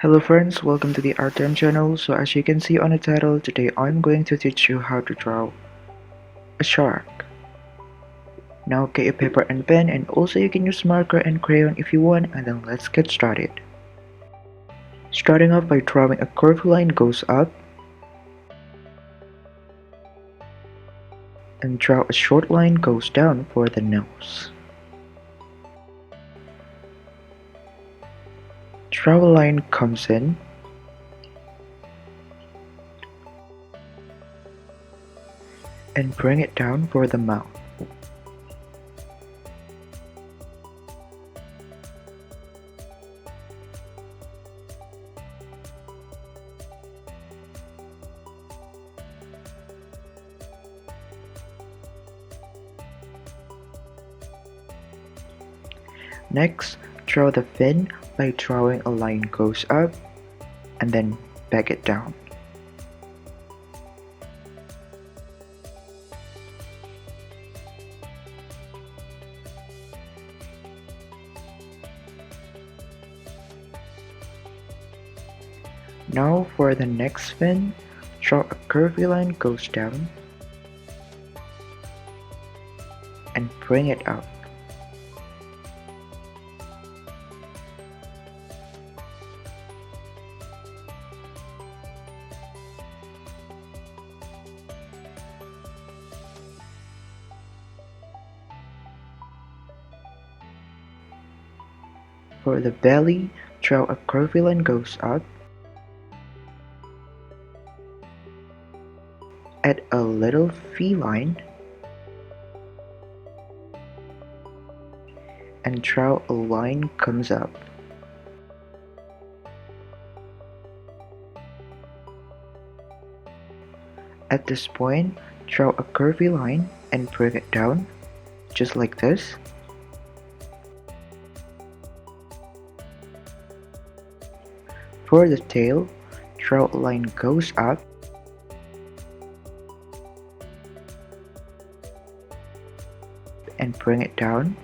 Hello friends, welcome to the Artem channel. So as you can see on the title, today I'm going to teach you how to draw a shark. Now get a paper and pen, and also you can use marker and crayon if you want, and then let's get started. Starting off by drawing a curved line goes up, and draw a short line goes down for the nose. Draw a line comes in, and bring it down for the mouth. Next, draw the fin by drawing a line goes up and then back it down. Now for the next fin, draw a curvy line goes down and bring it up. For the belly, draw a curvy line goes up, add a little V line, and draw a line comes up. At this point, draw a curvy line and bring it down, just like this. For the tail, draw a line goes up, and bring it down.